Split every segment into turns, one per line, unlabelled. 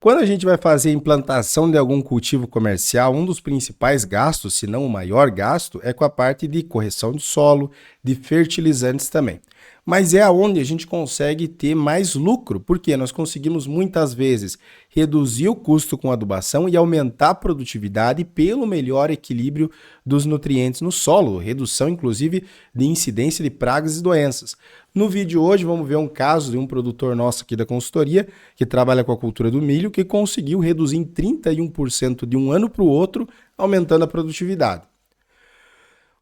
Quando a gente vai fazer a implantação de algum cultivo comercial, um dos principais gastos, se não o maior gasto, é com a parte de correção de solo, de fertilizantes também. Mas é aonde a gente consegue ter mais lucro, porque nós conseguimos muitas vezes reduzir o custo com adubação e aumentar a produtividade pelo melhor equilíbrio dos nutrientes no solo, redução inclusive de incidência de pragas e doenças. No vídeo de hoje vamos ver um caso de um produtor nosso aqui da consultoria que trabalha com a cultura do milho que conseguiu reduzir em 31% de um ano para o outro, aumentando a produtividade.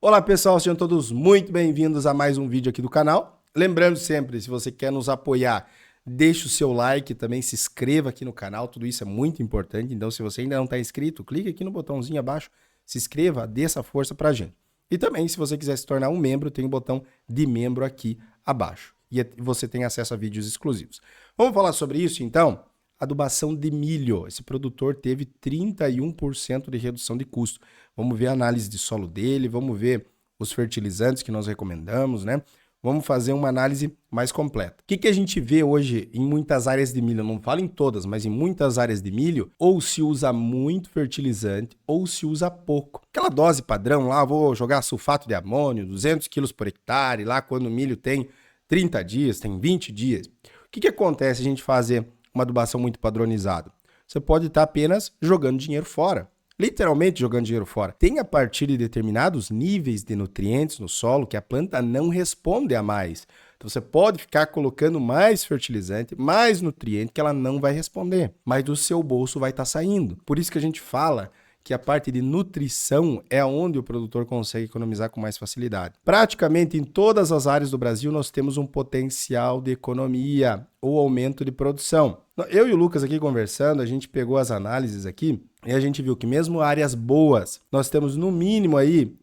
Olá pessoal, sejam todos muito bem-vindos a mais um vídeo aqui do canal. Lembrando sempre, se você quer nos apoiar, deixe o seu like, também se inscreva aqui no canal, tudo isso é muito importante. Então se você ainda não está inscrito, clique aqui no botãozinho abaixo, se inscreva, dê essa força pra gente. E também, se você quiser se tornar um membro, tem o botão de membro aqui abaixo. E você tem acesso a vídeos exclusivos. Vamos falar sobre isso, então? Adubação de milho. Esse produtor teve 31% de redução de custo. Vamos ver a análise de solo dele, vamos ver os fertilizantes que nós recomendamos, né? Vamos fazer uma análise mais completa. O que a gente vê hoje em muitas áreas de milho? Eu não falo em todas, mas em muitas áreas de milho, ou se usa muito fertilizante, ou se usa pouco. Aquela dose padrão lá, vou jogar sulfato de amônio, 200 kg por hectare, lá quando o milho tem 30 dias, tem 20 dias. O que acontece se a gente fazer uma adubação muito padronizada? Você pode estar apenas jogando dinheiro fora. Literalmente jogando dinheiro fora. Tem a partir de determinados níveis de nutrientes no solo que a planta não responde a mais. Então você pode ficar colocando mais fertilizante, mais nutriente que ela não vai responder, mas do seu bolso vai estar saindo. Por isso que a gente fala que a parte de nutrição é onde o produtor consegue economizar com mais facilidade. Praticamente em todas as áreas do Brasil nós temos um potencial de economia ou aumento de produção. Eu e o Lucas aqui conversando, a gente pegou as análises aqui e a gente viu que mesmo áreas boas, nós temos no mínimo aí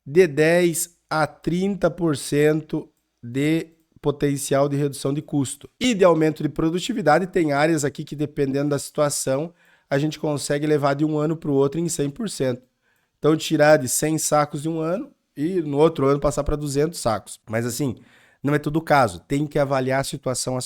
de 10 a 30% de potencial de redução de custo. E de aumento de produtividade, tem áreas aqui que dependendo da situação, a gente consegue levar de um ano para o outro em 100%. Então, tirar de 100 sacos de um ano e no outro ano passar para 200 sacos. Mas assim, não é todo o caso, tem que avaliar a situação.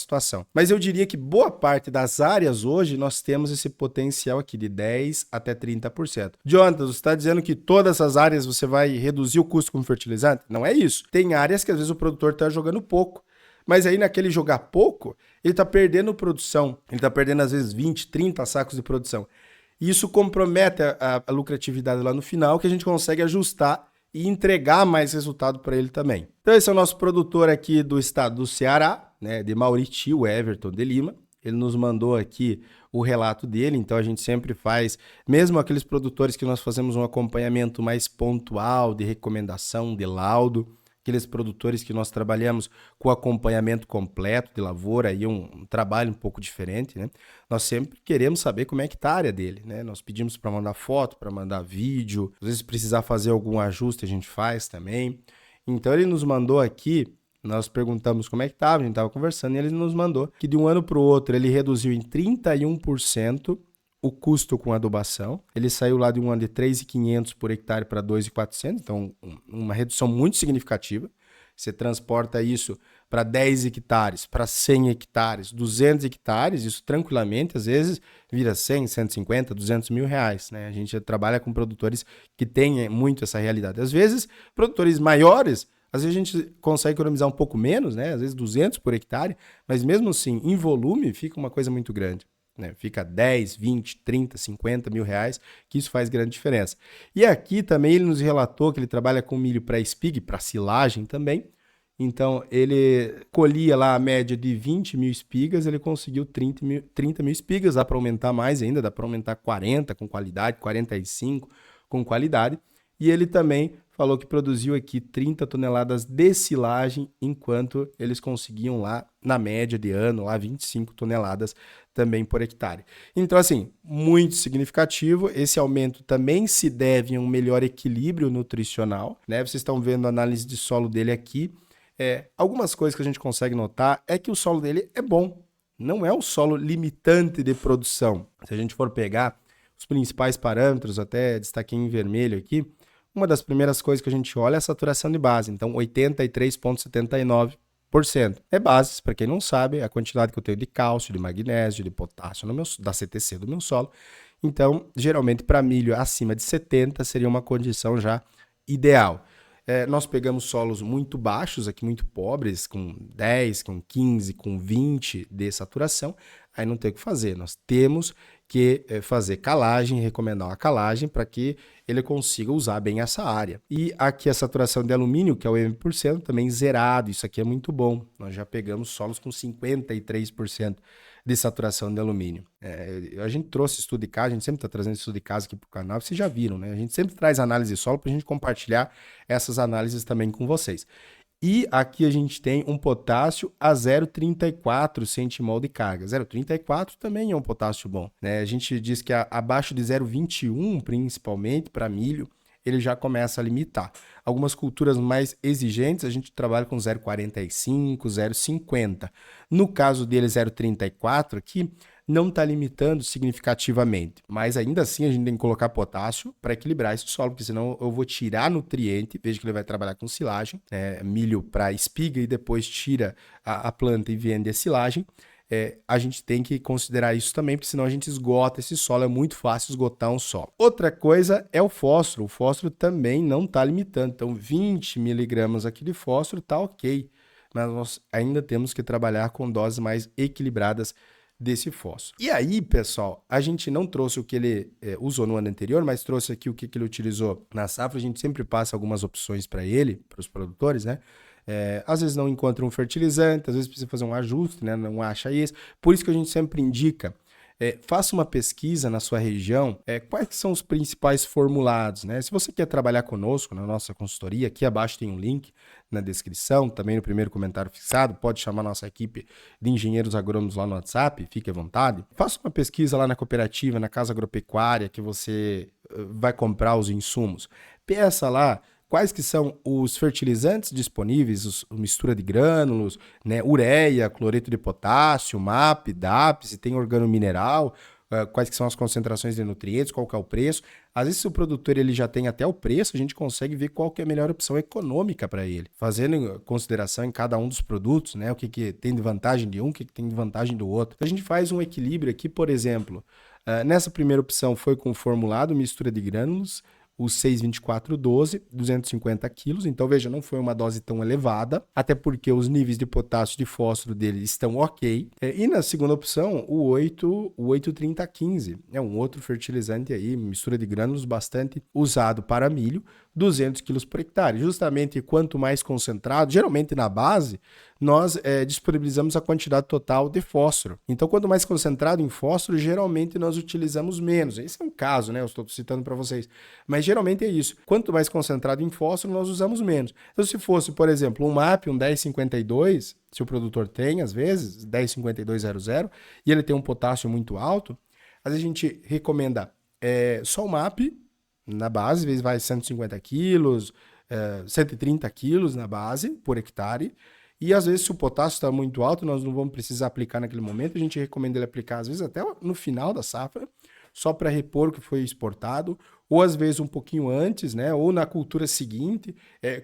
Mas eu diria que boa parte das áreas hoje nós temos esse potencial aqui de 10 até 30%. Jonathan, você está dizendo que todas as áreas você vai reduzir o custo com fertilizante? Não é isso. Tem áreas que às vezes o produtor está jogando pouco. Mas aí naquele jogar pouco, ele está perdendo produção. Ele está perdendo às vezes 20, 30 sacos de produção. E isso compromete a lucratividade lá no final, que a gente consegue ajustar e entregar mais resultado para ele também. Então esse é o nosso produtor aqui do estado do Ceará, né, de Mauriti, o Everton de Lima. Ele nos mandou aqui o relato dele, então a gente sempre faz, mesmo aqueles produtores que nós fazemos um acompanhamento mais pontual, de recomendação, de laudo, aqueles produtores que nós trabalhamos com acompanhamento completo de lavoura e um trabalho um pouco diferente, né? Nós sempre queremos saber como é que está a área dele, né? Nós pedimos para mandar foto, para mandar vídeo, às vezes precisar fazer algum ajuste a gente faz também. Então ele nos mandou aqui, nós perguntamos como é que estava, a gente estava conversando e ele nos mandou que de um ano para o outro ele reduziu em 31% o custo com adubação. Ele saiu lá de um ano de 3.500 por hectare para 2.400, então uma redução muito significativa. Você transporta isso para 10 hectares, para 100 hectares, 200 hectares, isso tranquilamente, às vezes, vira 100, 150, 200 mil reais. Né? A gente trabalha com produtores que têm muito essa realidade. Às vezes, produtores maiores, às vezes a gente consegue economizar um pouco menos, né? Às vezes 200 por hectare, mas mesmo assim, em volume, fica uma coisa muito grande. Né? Fica 10, 20, 30, 50 mil reais, que isso faz grande diferença. E aqui também ele nos relatou que ele trabalha com milho para espig, para silagem também. Então ele colhia lá a média de 20 mil espigas, ele conseguiu 30 mil espigas, dá para aumentar mais ainda, dá para aumentar 40 com qualidade, 45 com qualidade. E ele também falou que produziu aqui 30 toneladas de silagem, enquanto eles conseguiam lá, na média de ano, lá 25 toneladas também por hectare. Então, assim, muito significativo. Esse aumento também se deve a um melhor equilíbrio nutricional, né? Vocês estão vendo a análise de solo dele aqui. Algumas coisas que a gente consegue notar é que o solo dele é bom. Não é um solo limitante de produção. Se a gente for pegar os principais parâmetros, até destaquei em vermelho aqui, uma das primeiras coisas que a gente olha é a saturação de base. Então, 83,79 É bases, para quem não sabe, a quantidade que eu tenho de cálcio, de magnésio, de potássio no meu, da CTC do meu solo. Então, geralmente para milho acima de 70 seria uma condição já ideal. Nós pegamos solos muito baixos aqui, muito pobres, com 10, com 15, com 20 de saturação, aí não tem o que fazer. Nós temos que fazer calagem, recomendar uma calagem para que ele consiga usar bem essa área. E aqui a saturação de alumínio, que é o M%, também zerado, isso aqui é muito bom. Nós já pegamos solos com 53% de saturação de alumínio. A gente trouxe estudo de casa, a gente sempre está trazendo estudo de casa aqui para o canal, vocês já viram, né? A gente sempre traz análise de solo para a gente compartilhar essas análises também com vocês. E aqui a gente tem um potássio a 0,34 centimol de carga. 0,34 também é um potássio bom, né? A gente diz que abaixo de 0,21, principalmente para milho, ele já começa a limitar. Algumas culturas mais exigentes, a gente trabalha com 0,45, 0,50. No caso dele, 0,34 aqui, não está limitando significativamente, mas ainda assim a gente tem que colocar potássio para equilibrar esse solo, porque senão eu vou tirar nutriente, veja que ele vai trabalhar com silagem, milho para espiga e depois tira a planta e vende a silagem. A gente tem que considerar isso também, porque senão a gente esgota esse solo, é muito fácil esgotar um solo. Outra coisa é o fósforo também não está limitando, então 20 miligramas aqui de fósforo está ok, mas nós ainda temos que trabalhar com doses mais equilibradas desse fósforo. E aí, pessoal, a gente não trouxe o que ele usou no ano anterior, mas trouxe aqui o que ele utilizou na safra. A gente sempre passa algumas opções para ele, para os produtores, né? Às vezes não encontra um fertilizante, às vezes precisa fazer um ajuste, né? Não acha isso. Por isso que a gente sempre indica, faça uma pesquisa na sua região, quais são os principais formulados, né? Se você quer trabalhar conosco na nossa consultoria, aqui abaixo tem um link na descrição, também no primeiro comentário fixado, pode chamar nossa equipe de engenheiros agrônomos lá no WhatsApp, fique à vontade. Faça uma pesquisa lá na cooperativa, na casa agropecuária, que você vai comprar os insumos. Peça lá quais que são os fertilizantes disponíveis, mistura de grânulos, né, ureia, cloreto de potássio, MAP, DAP, se tem organomineral, quais que são as concentrações de nutrientes, qual que é o preço. Às vezes, se o produtor ele já tem até o preço, a gente consegue ver qual que é a melhor opção econômica para ele, fazendo consideração em cada um dos produtos, né, o que tem de vantagem de um, o que tem de vantagem do outro. Então, a gente faz um equilíbrio aqui, por exemplo, nessa primeira opção foi com formulado, mistura de grânulos, o 6,24,12, 250 quilos. Então, veja, não foi uma dose tão elevada, até porque os níveis de potássio e de fósforo dele estão ok. E na segunda opção, o 8,30,15. É um outro fertilizante aí, mistura de grânulos bastante usado para milho, 200 quilos por hectare. Justamente quanto mais concentrado, geralmente na base, nós disponibilizamos a quantidade total de fósforo. Então, quanto mais concentrado em fósforo, geralmente nós utilizamos menos. Esse é um caso, né? Eu estou citando para vocês. Mas geralmente é isso. Quanto mais concentrado em fósforo, nós usamos menos. Então, se fosse, por exemplo, um MAP, um 1052, se o produtor tem, às vezes, 105200, e ele tem um potássio muito alto, às vezes a gente recomenda só o MAP na base, às vezes vai 150 quilos, 130 quilos na base por hectare. E às vezes, se o potássio está muito alto, nós não vamos precisar aplicar naquele momento. A gente recomenda ele aplicar, às vezes, até no final da safra, só para repor o que foi exportado, ou às vezes um pouquinho antes, né? Ou na cultura seguinte,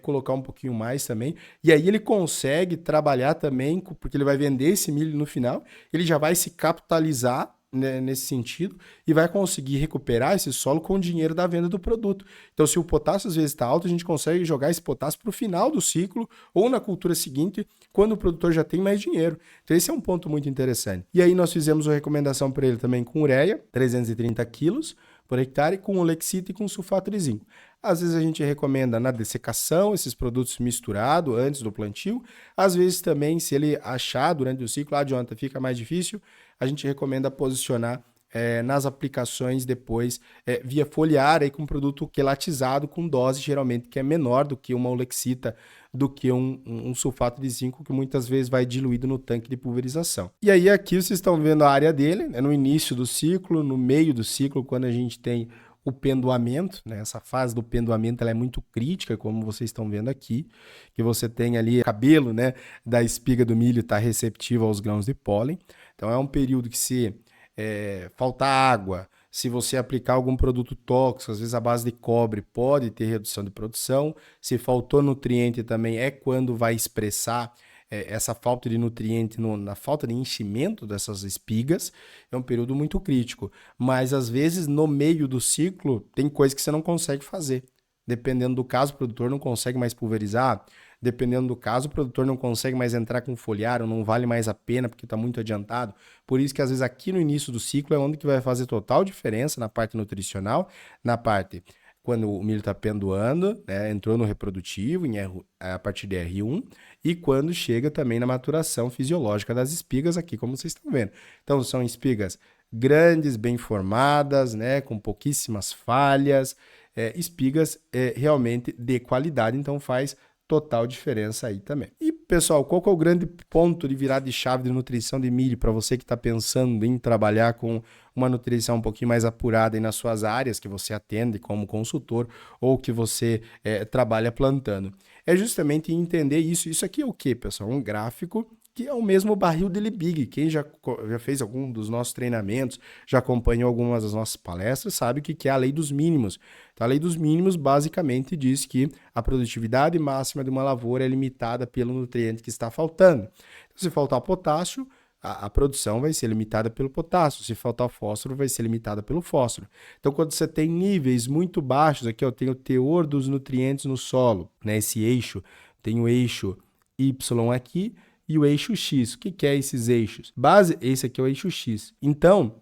colocar um pouquinho mais também. E aí ele consegue trabalhar também, porque ele vai vender esse milho no final, ele já vai se capitalizar, né, nesse sentido, e vai conseguir recuperar esse solo com o dinheiro da venda do produto. Então, se o potássio às vezes está alto, a gente consegue jogar esse potássio para o final do ciclo ou na cultura seguinte, quando o produtor já tem mais dinheiro. Então, esse é um ponto muito interessante. E aí nós fizemos uma recomendação para ele também com ureia, 330 quilos por hectare, com olexita e com sulfato de zinco. Às vezes a gente recomenda na dessecação esses produtos misturados antes do plantio. Às vezes também, se ele achar durante o ciclo, adianta, fica mais difícil, a gente recomenda posicionar nas aplicações depois via foliar aí, com produto quelatizado com dose geralmente que é menor do que uma olexita, do que um sulfato de zinco que muitas vezes vai diluído no tanque de pulverização. E aí aqui vocês estão vendo a área dele, no início do ciclo, no meio do ciclo, quando a gente tem o pendoamento, né? Essa fase do pendoamento ela é muito crítica, como vocês estão vendo aqui, que você tem ali o cabelo, né, da espiga do milho está receptivo aos grãos de pólen. Então é um período que se faltar água, se você aplicar algum produto tóxico, às vezes a base de cobre pode ter redução de produção. Se faltou nutriente também é quando vai expressar essa falta de nutriente, na falta de enchimento dessas espigas, é um período muito crítico. Mas, às vezes, no meio do ciclo, tem coisa que você não consegue fazer. Dependendo do caso, o produtor não consegue mais pulverizar. Dependendo do caso, o produtor não consegue mais entrar com foliar, não vale mais a pena porque está muito adiantado. Por isso que, às vezes, aqui no início do ciclo é onde que vai fazer total diferença na parte nutricional, na parte quando o milho está pendoando, né, entrou no reprodutivo, a partir de R1, e quando chega também na maturação fisiológica das espigas aqui, como vocês estão vendo. Então, são espigas grandes, bem formadas, né, com pouquíssimas falhas, espigas realmente de qualidade, então faz total diferença aí também. E, pessoal, qual que é o grande ponto de virada de chave de nutrição de milho para você que está pensando em trabalhar com uma nutrição um pouquinho mais apurada aí nas suas áreas que você atende como consultor ou que você trabalha plantando? É justamente entender isso. Isso aqui é o quê, pessoal? Um gráfico que é o mesmo barril de Liebig. Quem já fez algum dos nossos treinamentos, já acompanhou algumas das nossas palestras, sabe o que é a lei dos mínimos. Então, a lei dos mínimos basicamente diz que a produtividade máxima de uma lavoura é limitada pelo nutriente que está faltando. Então, se faltar potássio, a produção vai ser limitada pelo potássio. Se faltar fósforo, vai ser limitada pelo fósforo. Então, quando você tem níveis muito baixos, aqui eu tenho o teor dos nutrientes no solo, né? Esse eixo, tem o eixo Y aqui, e o eixo X. O que é esses eixos? Esse aqui é o eixo X. Então,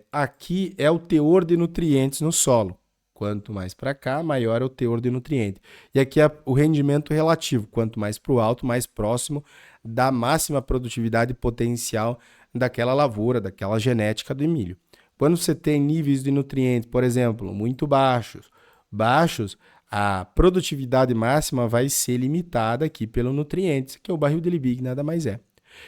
aqui é o teor de nutrientes no solo. Quanto mais para cá, maior é o teor de nutriente. E aqui é o rendimento relativo. Quanto mais para o alto, mais próximo da máxima produtividade potencial daquela lavoura, daquela genética do milho. Quando você tem níveis de nutrientes, por exemplo, muito baixos, a produtividade máxima vai ser limitada aqui pelo nutriente, que é o barril de Liebig, nada mais é.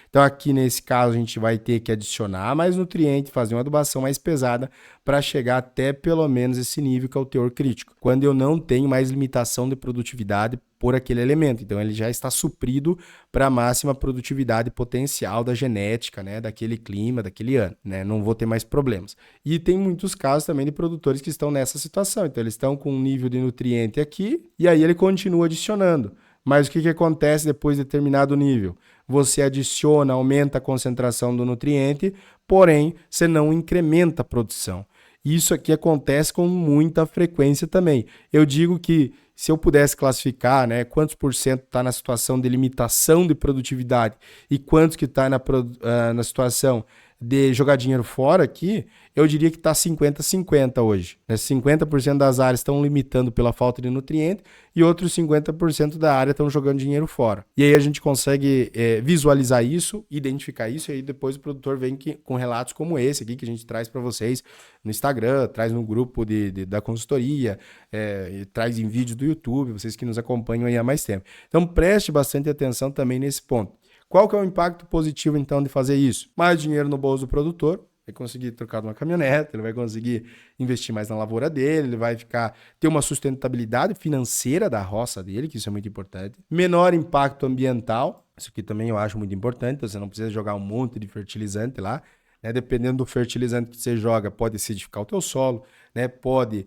Então aqui nesse caso a gente vai ter que adicionar mais nutriente, fazer uma adubação mais pesada para chegar até pelo menos esse nível que é o teor crítico, quando eu não tenho mais limitação de produtividade por aquele elemento. Então ele já está suprido para a máxima produtividade potencial da genética, né, daquele clima, daquele ano, né? Não vou ter mais problemas. E tem muitos casos também de produtores que estão nessa situação. Então eles estão com um nível de nutriente aqui e aí ele continua adicionando. Mas o que acontece depois de determinado nível? Você adiciona, aumenta a concentração do nutriente, porém você não incrementa a produção. Isso aqui acontece com muita frequência também. Eu digo que se eu pudesse classificar, né, quantos por cento está na situação de limitação de produtividade e quantos que está na situação de jogar dinheiro fora aqui, eu diria que está 50-50 hoje. Né? 50% das áreas estão limitando pela falta de nutriente e outros 50% da área estão jogando dinheiro fora. E aí a gente consegue visualizar isso, identificar isso, e aí depois o produtor vem com relatos como esse aqui que a gente traz para vocês no Instagram, traz no grupo da consultoria, traz em vídeo do YouTube, vocês que nos acompanham aí há mais tempo. Então preste bastante atenção também nesse ponto. Qual que é o impacto positivo, então, de fazer isso? Mais dinheiro no bolso do produtor, vai conseguir trocar uma caminhonete, ele vai conseguir investir mais na lavoura dele, ele vai ter uma sustentabilidade financeira da roça dele, que isso é muito importante. Menor impacto ambiental, isso aqui também eu acho muito importante, você não precisa jogar um monte de fertilizante lá, né? Dependendo do fertilizante que você joga, pode acidificar o teu solo, né? Pode,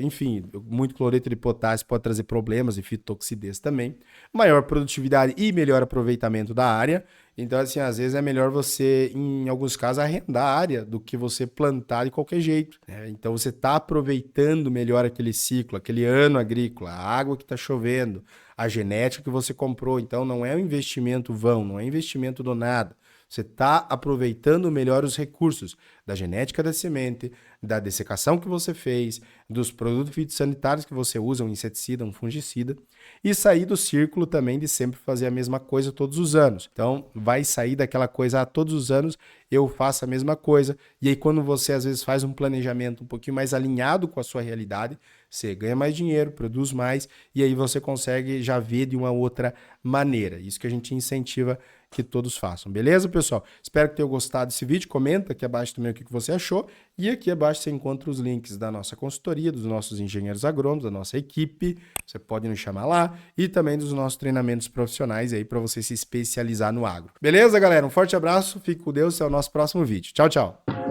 enfim, muito cloreto de potássio pode trazer problemas e fitotoxidez também. Maior produtividade e melhor aproveitamento da área. Então, assim, às vezes é melhor você, em alguns casos, arrendar a área do que você plantar de qualquer jeito, né? Então, você está aproveitando melhor aquele ciclo, aquele ano agrícola, a água que está chovendo, a genética que você comprou. Então, não é um investimento vão, não é investimento do nada. Você está aproveitando melhor os recursos da genética da semente, da dessecação que você fez, dos produtos fitossanitários que você usa, um inseticida, um fungicida, e sair do círculo também de sempre fazer a mesma coisa todos os anos. Então, vai sair daquela coisa, todos os anos eu faço a mesma coisa, e aí quando você às vezes faz um planejamento um pouquinho mais alinhado com a sua realidade, você ganha mais dinheiro, produz mais, e aí você consegue já ver de uma outra maneira. Isso que a gente incentiva que todos façam. Beleza, pessoal? Espero que tenham gostado desse vídeo. Comenta aqui abaixo também o que você achou. E aqui abaixo você encontra os links da nossa consultoria, dos nossos engenheiros agrônomos, da nossa equipe. Você pode nos chamar lá. E também dos nossos treinamentos profissionais aí para você se especializar no agro. Beleza, galera? Um forte abraço. Fique com Deus. Até o nosso próximo vídeo. Tchau, tchau.